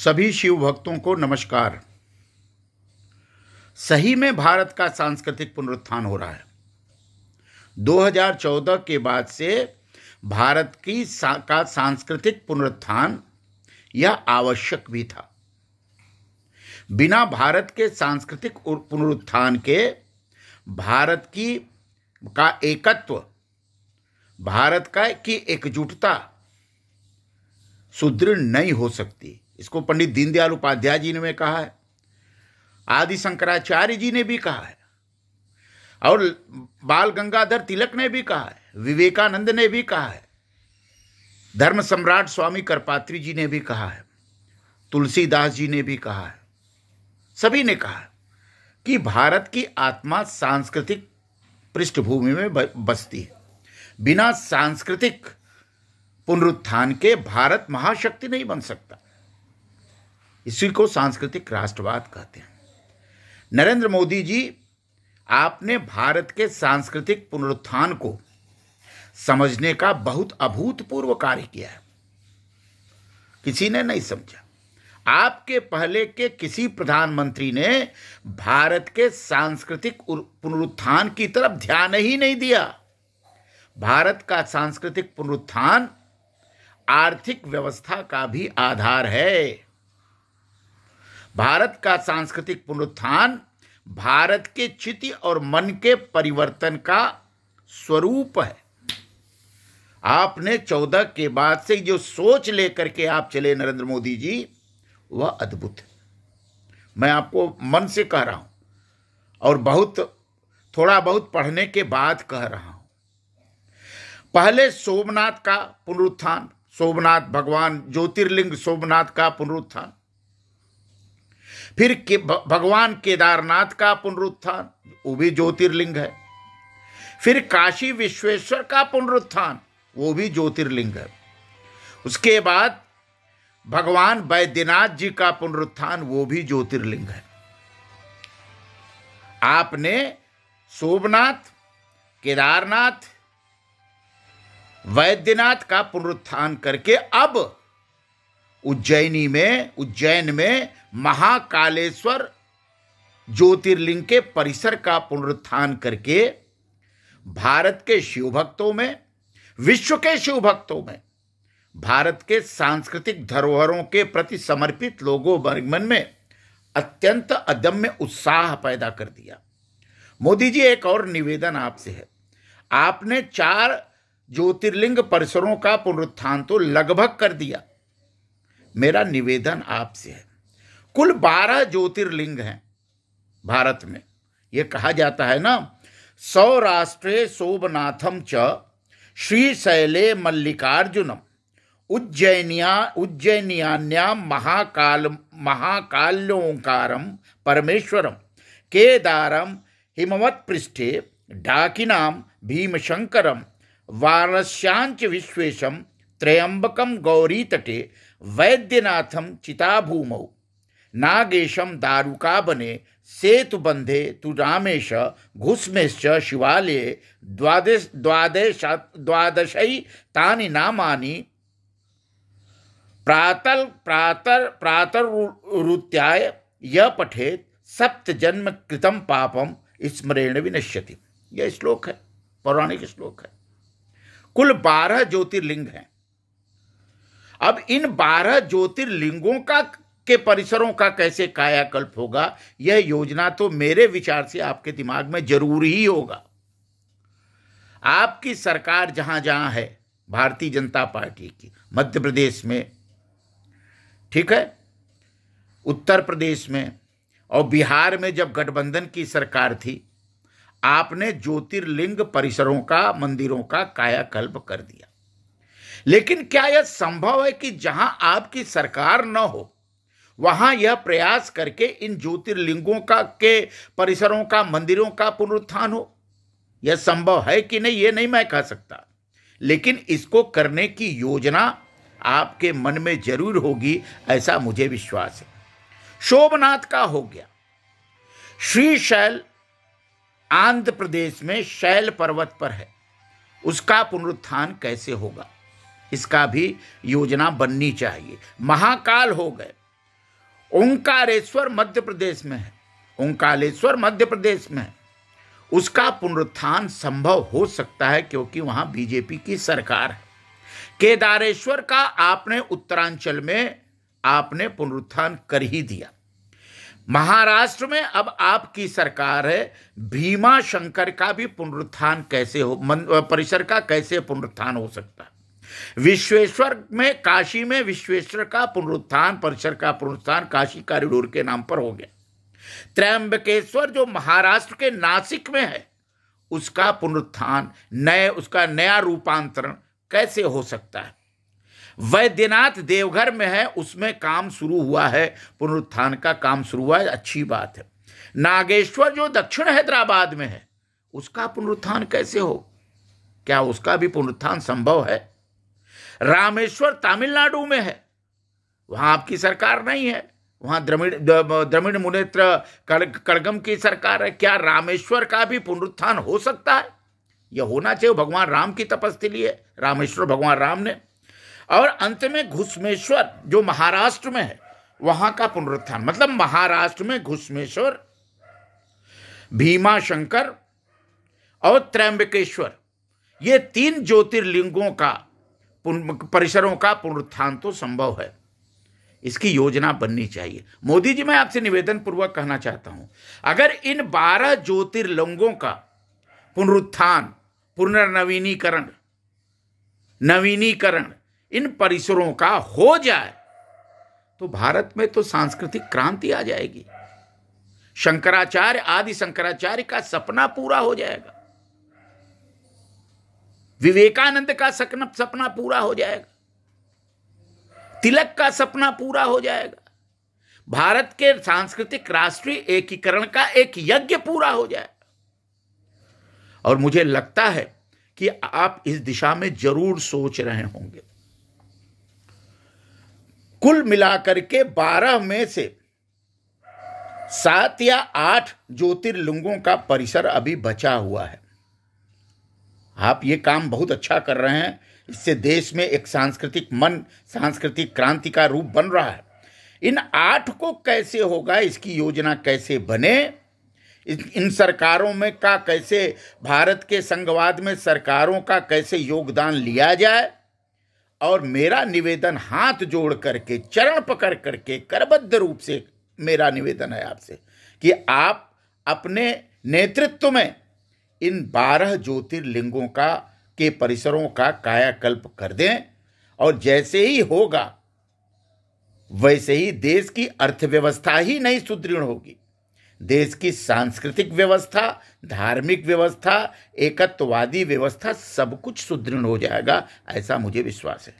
सभी शिव भक्तों को नमस्कार। सही में भारत का सांस्कृतिक पुनरुत्थान हो रहा है। 2014 के बाद से भारत का सांस्कृतिक पुनरुत्थान यह आवश्यक भी था। बिना भारत के सांस्कृतिक पुनरुत्थान के भारत का एकत्व, भारत की एकजुटता सुदृढ़ नहीं हो सकती। इसको पंडित दीनदयाल उपाध्याय जी ने कहा है, आदि शंकराचार्य जी ने भी कहा है, और बाल गंगाधर तिलक ने भी कहा है, विवेकानंद ने भी कहा है, धर्म सम्राट स्वामी करपात्री जी ने भी कहा है, तुलसीदास जी ने भी कहा है। सभी ने कहा कि भारत की आत्मा सांस्कृतिक पृष्ठभूमि में बसती है। बिना सांस्कृतिक पुनरुत्थान के भारत महाशक्ति नहीं बन सकता। इसी को सांस्कृतिक राष्ट्रवाद कहते हैं। नरेंद्र मोदी जी, आपने भारत के सांस्कृतिक पुनरुत्थान को समझने का बहुत अभूतपूर्व कार्य किया है। किसी ने नहीं समझा। आपके पहले के किसी प्रधानमंत्री ने भारत के सांस्कृतिक पुनरुत्थान की तरफ ध्यान ही नहीं दिया। भारत का सांस्कृतिक पुनरुत्थान आर्थिक व्यवस्था का भी आधार है। भारत का सांस्कृतिक पुनरुत्थान भारत के चित्त और मन के परिवर्तन का स्वरूप है। आपने 14 के बाद से जो सोच लेकर के आप चले नरेंद्र मोदी जी, वह अद्भुत है। मैं आपको मन से कह रहा हूं और थोड़ा बहुत पढ़ने के बाद कह रहा हूं। पहले सोमनाथ का पुनरुत्थान, सोमनाथ भगवान ज्योतिर्लिंग सोमनाथ का पुनरुत्थान, फिर भगवान केदारनाथ का पुनरुत्थान, वो भी ज्योतिर्लिंग है। फिर काशी विश्वेश्वर का पुनरुत्थान, वो भी ज्योतिर्लिंग है। उसके बाद भगवान बैद्यनाथ जी का पुनरुत्थान, वो भी ज्योतिर्लिंग है। आपने सोमनाथ, केदारनाथ, वैद्यनाथ का पुनरुत्थान करके अब उज्जैन में महाकालेश्वर ज्योतिर्लिंग के परिसर का पुनरुत्थान करके भारत के शिव भक्तों में, विश्व के शिव भक्तों में, भारत के सांस्कृतिक धरोहरों के प्रति समर्पित लोगों मन में अत्यंत अदम्य उत्साह पैदा कर दिया। मोदी जी, एक और निवेदन आपसे है। आपने 4 ज्योतिर्लिंग परिसरों का पुनरुत्थान तो लगभग कर दिया। मेरा निवेदन आपसे है, कुल 12 ज्योतिर्लिंग हैं भारत में। यह कहा जाता है ना, सौराष्ट्रे सोमनाथम च श्रीशैले मल्लिकार्जुनम उज्जैन्यान्याम महाकाल्योंकारम परमेश्वरम केदारम हिमवत्पृष्ठे डाकिनाम भीमशंकरम वाराणस्यांच विश्वेशम त्र्यंबकम गौरीतटे वैद्यनाथम चिताभूमौ नागेशम दारुकाबने सेतुबंधे तु रामेश घुस्मेश्च शिवालये द्वादशै तानि नामानि प्रातरुत्याय य पठेत 7 जन्म कृतम पापम स्मरेण विनश्यति। यह श्लोक है, पौराणिक श्लोक है। कुल 12 ज्योतिर्लिंग हैं। अब इन 12 ज्योतिर्लिंगों के परिसरों का कैसे कायाकल्प होगा, यह योजना तो मेरे विचार से आपके दिमाग में जरूर ही होगा। आपकी सरकार जहां जहां है, भारतीय जनता पार्टी की, मध्य प्रदेश में, ठीक है, उत्तर प्रदेश में और बिहार में जब गठबंधन की सरकार थी, आपने ज्योतिर्लिंग परिसरों का, मंदिरों का कायाकल्प कर दिया। लेकिन क्या यह संभव है कि जहां आपकी सरकार न हो, वहां यह प्रयास करके इन ज्योतिर्लिंगों के परिसरों का, मंदिरों का पुनरुत्थान हो? यह संभव है कि नहीं, यह नहीं मैं कह सकता, लेकिन इसको करने की योजना आपके मन में जरूर होगी, ऐसा मुझे विश्वास है। सोमनाथ का हो गया। श्रीशैल आंध्र प्रदेश में शैल पर्वत पर है, उसका पुनरुत्थान कैसे होगा, इसका भी योजना बननी चाहिए। महाकाल हो गए, ओंकारेश्वर मध्य प्रदेश में है, ओंकारेश्वर मध्य प्रदेश में है, उसका पुनरुत्थान संभव हो सकता है क्योंकि वहां बीजेपी की सरकार है। केदारेश्वर का आपने उत्तरांचल में आपने पुनरुत्थान कर ही दिया। महाराष्ट्र में अब आपकी सरकार है, भीमा शंकर का भी पुनरुत्थान कैसे हो, परिसर का कैसे पुनरुत्थान हो सकता है? विश्वेश्वर में, काशी में विश्वेश्वर का पुनरुत्थान, परिसर का पुनरुत्थान काशी कॉरिडोर के नाम पर हो गया। त्र्यंबकेश्वर जो महाराष्ट्र के नासिक में है, उसका पुनरुत्थान, उसका नया रूपांतरण कैसे हो सकता है? वैद्यनाथ देवघर में है, उसमें काम शुरू हुआ है, पुनरुत्थान का काम शुरू हुआ है, अच्छी बात है। नागेश्वर जो दक्षिण हैदराबाद में है, उसका पुनरुत्थान कैसे हो? क्या उसका भी पुनरुत्थान संभव है? रामेश्वर तमिलनाडु में है, वहां आपकी सरकार नहीं है, वहां द्रविड़ मुनेत्र कड़गम की सरकार है। क्या रामेश्वर का भी पुनरुत्थान हो सकता है? यह होना चाहिए, भगवान राम की तपस्या है रामेश्वर, भगवान राम ने। और अंत में घुश्मेश्वर जो महाराष्ट्र में है, वहां का पुनरुत्थान, मतलब महाराष्ट्र में घुश्मेश्वर, भीमा शंकर और त्र्यंबकेश्वर, ये 3 ज्योतिर्लिंगों का परिसरों का पुनरुत्थान तो संभव है। इसकी योजना बननी चाहिए। मोदी जी, मैं आपसे निवेदन पूर्वक कहना चाहता हूं, अगर इन 12 ज्योतिर्लिंगों का पुनरुत्थान, पुनर्नवीनीकरण, नवीनीकरण इन परिसरों का हो जाए तो भारत में तो सांस्कृतिक क्रांति आ जाएगी। शंकराचार्य, आदि शंकराचार्य का सपना पूरा हो जाएगा, विवेकानंद का सपना पूरा हो जाएगा, तिलक का सपना पूरा हो जाएगा, भारत के सांस्कृतिक राष्ट्रीय एकीकरण का एक यज्ञ पूरा हो जाएगा। और मुझे लगता है कि आप इस दिशा में जरूर सोच रहे होंगे। कुल मिलाकर के 12 में से 7 या 8 ज्योतिर्लिंगों का परिसर अभी बचा हुआ है। आप ये काम बहुत अच्छा कर रहे हैं, इससे देश में एक सांस्कृतिक सांस्कृतिक क्रांति का रूप बन रहा है। इन 8 को कैसे होगा, इसकी योजना कैसे बने, इन सरकारों में का कैसे, भारत के संघवाद में सरकारों का कैसे योगदान लिया जाए। और मेरा निवेदन हाथ जोड़ करके, चरण पकड़ करके, करबद्ध रूप से मेरा निवेदन है आपसे कि आप अपने नेतृत्व में इन 12 ज्योतिर्लिंगों के परिसरों का कायाकल्प कर दें। और जैसे ही होगा वैसे ही देश की अर्थव्यवस्था ही नहीं सुदृढ़ होगी, देश की सांस्कृतिक व्यवस्था, धार्मिक व्यवस्था, एकत्ववादी व्यवस्था, सब कुछ सुदृढ़ हो जाएगा, ऐसा मुझे विश्वास है।